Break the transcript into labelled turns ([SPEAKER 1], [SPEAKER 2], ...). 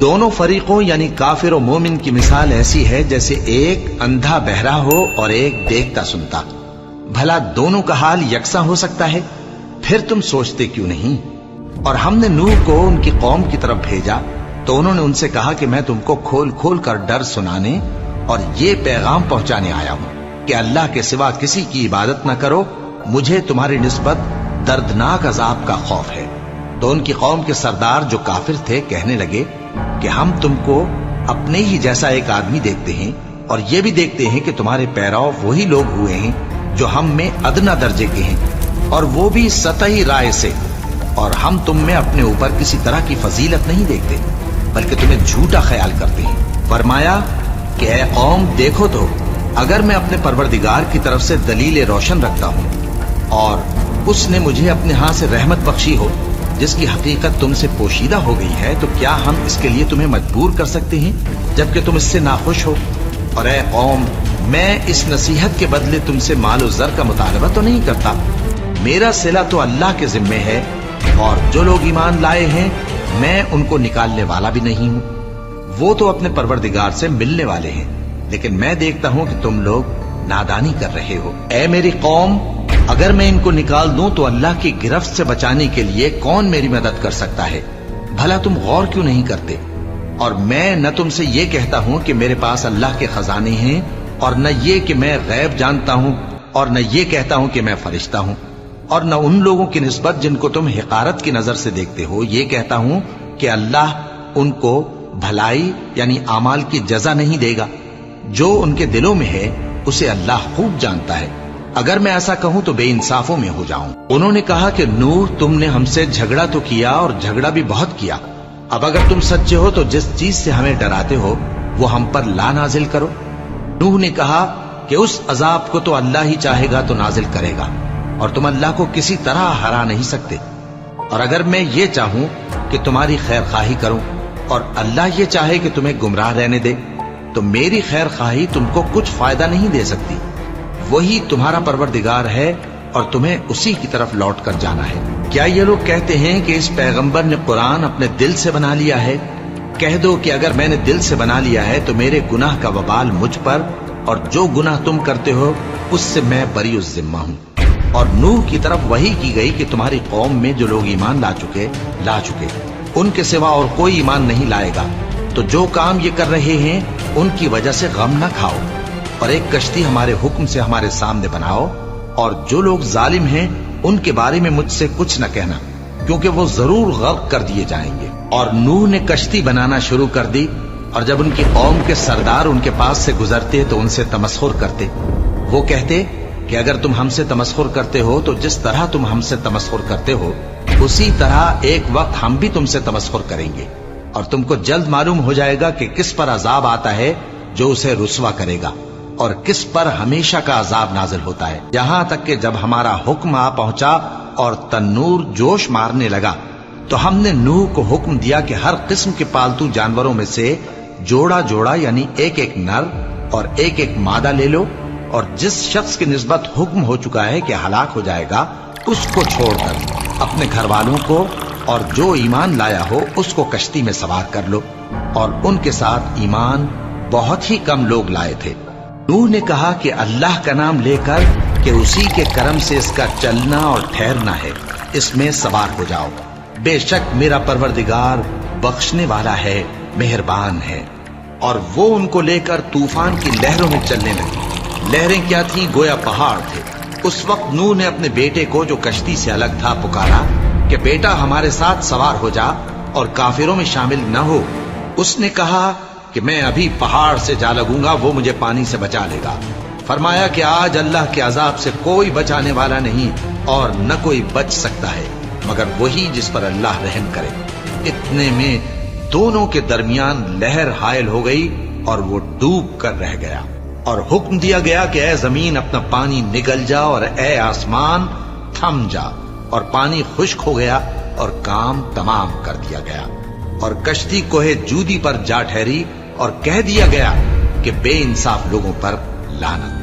[SPEAKER 1] دونوں فریقوں یعنی کافر و مومن کی مثال ایسی ہے جیسے ایک اندھا بہرا ہو اور ایک دیکھتا سنتا. بھلا دونوں کا حال یکساں ہو سکتا ہے؟ پھر تم سوچتے کیوں نہیں؟ اور ہم نے نوح کو ان کی قوم کی طرف بھیجا تو انہوں نے ان سے کہا کہ میں تم کو کھول کھول کر ڈر سنانے اور یہ پیغام پہنچانے آیا ہوں کہ اللہ کے سوا کسی کی عبادت نہ کرو، مجھے تمہاری نسبت دردناک عذاب کا خوف ہے. تو ان کی قوم کے سردار جو کافر تھے کہنے لگے کہ ہم تم کو اپنے ہی جیسا ایک آدمی دیکھتے ہیں اور یہ بھی دیکھتے ہیں کہ تمہارے پیرو وہی لوگ ہوئے ہیں جو ہم میں ادنا درجے کے ہیں اور وہ بھی سطحی رائے سے، اور ہم تم میں اپنے اوپر کسی طرح کی فضیلت نہیں دیکھتے بلکہ تمہیں جھوٹا خیال کرتے ہیں. فرمایا کہ اے قوم دیکھو تو اگر میں اپنے پروردگار کی طرف سے دلیل روشن رکھتا ہوں اور اس نے مجھے اپنے ہاں سے رحمت بخشی ہو جس کی حقیقت تم سے پوشیدہ ہو گئی ہے، تو کیا ہم اس کے لیے تمہیں مجبور کر سکتے ہیں جبکہ تم اس سے ناخوش ہو؟ اور اے قوم میں اس نصیحت کے بدلے تم سے مال و زر کا مطالبہ تو نہیں کرتا، میرا صلہ تو اللہ کے ذمے ہے، اور جو لوگ ایمان لائے ہیں میں ان کو نکالنے والا بھی نہیں ہوں، وہ تو اپنے پروردگار سے ملنے والے ہیں، لیکن میں دیکھتا ہوں کہ تم لوگ نادانی کر رہے ہو. اے میری قوم اگر میں ان کو نکال دوں تو اللہ کی گرفت سے بچانے کے لیے کون میری مدد کر سکتا ہے؟ بھلا تم غور کیوں نہیں کرتے؟ اور میں نہ تم سے یہ کہتا ہوں کہ میرے پاس اللہ کے خزانے ہیں، اور نہ یہ کہ میں غیب جانتا ہوں، اور نہ یہ کہتا ہوں کہ میں فرشتہ ہوں، اور نہ ان لوگوں کی نسبت جن کو تم حقارت کی نظر سے دیکھتے ہو یہ کہتا ہوں کہ اللہ ان کو بھلائی یعنی اعمال کی جزا نہیں دے گا. جو ان کے دلوں میں ہے اسے اللہ خوب جانتا ہے. اگر میں ایسا کہوں تو بے انصافوں میں ہو جاؤں. انہوں نے کہا کہ نوح تم نے ہم سے جھگڑا تو کیا اور جھگڑا بھی بہت کیا، اب اگر تم سچے ہو تو جس چیز سے ہمیں ڈراتے ہو وہ ہم پر لا نازل کرو. نوح نے کہا کہ اس عذاب کو تو اللہ ہی چاہے گا تو نازل کرے گا، اور تم اللہ کو کسی طرح ہرا نہیں سکتے. اور اگر میں یہ چاہوں کہ تمہاری خیر خواہی کروں اور اللہ یہ چاہے کہ تمہیں گمراہ رہنے دے تو میری خیر خواہی تم کو کچھ فائدہ نہیں دے سکتی. وہی تمہارا پروردگار ہے اور تمہیں اسی کی طرف لوٹ کر جانا ہے. کیا یہ لوگ کہتے ہیں کہ اس پیغمبر نے قرآن اپنے دل سے بنا لیا ہے؟ کہہ دو کہ اگر میں نے دل سے بنا لیا ہے تو میرے گناہ کا وبال مجھ پر، اور جو گناہ تم کرتے ہو اس سے میں بری الذمہ ہوں. اور نوح کی طرف وحی کی گئی کہ تمہاری قوم میں جو لوگ ایمان لا چکے ان کے سوا اور کوئی ایمان نہیں لائے گا، تو جو کام یہ کر رہے ہیں ان کی وجہ سے غم نہ کھاؤ، اور ایک کشتی ہمارے حکم سے ہمارے سامنے بناؤ، اور جو لوگ ظالم ہیں ان کے بارے میں مجھ سے کچھ نہ کہنا، کیونکہ وہ ضرور غرق کر دیے جائیں گے. اور نوح نے کشتی بنانا شروع کر دی، اور جب ان کی قوم کے سردار ان کے پاس سے گزرتے تو ان سے تمسخر کرتے. وہ کہتے کہ اگر تم ہم سے تمسخر کرتے ہو تو جس طرح تم ہم سے تمسخر کرتے ہو اسی طرح ایک وقت ہم بھی تم سے تمسخر کریں گے، اور تم کو جلد معلوم ہو جائے گا کہ کس پر عذاب آتا ہے جو اسے رسوا کرے گا، اور کس پر ہمیشہ کا عذاب نازل ہوتا ہے. یہاں تک کہ جب ہمارا حکم آ پہنچا اور تنور جوش مارنے لگا تو ہم نے نوح کو حکم دیا کہ ہر قسم کے پالتو جانوروں میں سے جوڑا جوڑا یعنی ایک ایک نر اور ایک ایک مادہ لے لو، اور جس شخص کی نسبت حکم ہو چکا ہے کہ ہلاک ہو جائے گا اس کو چھوڑ کر اپنے گھر والوں کو اور جو ایمان لایا ہو اس کو کشتی میں سوار کر لو. اور ان کے ساتھ ایمان بہت ہی کم لوگ لائے تھے. نوح نے کہا کہ اللہ کا نام لے کر کہ اسی کے کرم سے اس کا چلنا اور ٹھہرنا ہے، اس میں سوار ہو جاؤ. بے شک میرا پروردگار بخشنے والا ہے، مہربان ہے. اور وہ ان کو لے کر طوفان کی لہروں میں چلنے لگی. لہریں کیا تھیں؟ گویا پہاڑ تھے. اس وقت نوح نے اپنے بیٹے کو جو کشتی سے الگ تھا پکارا کہ بیٹا ہمارے ساتھ سوار ہو جا اور کافروں میں شامل نہ ہو. اس نے کہا کہ میں ابھی پہاڑ سے جا لگوں گا، وہ مجھے پانی سے بچا لے گا. فرمایا کہ آج اللہ کے عذاب سے کوئی بچانے والا نہیں اور نہ کوئی بچ سکتا ہے مگر وہی جس پر اللہ رحم کرے. اتنے میں دونوں کے درمیان لہر حائل ہو گئی اور وہ ڈوب کر رہ گیا. اور حکم دیا گیا کہ اے زمین اپنا پانی نگل جا، اور اے آسمان تھم جا. اور پانی خشک ہو گیا اور کام تمام کر دیا گیا. اور کشتی کوہ جودی پر جا ٹھہری، اور کہہ دیا گیا کہ بے انصاف لوگوں پر لعنت.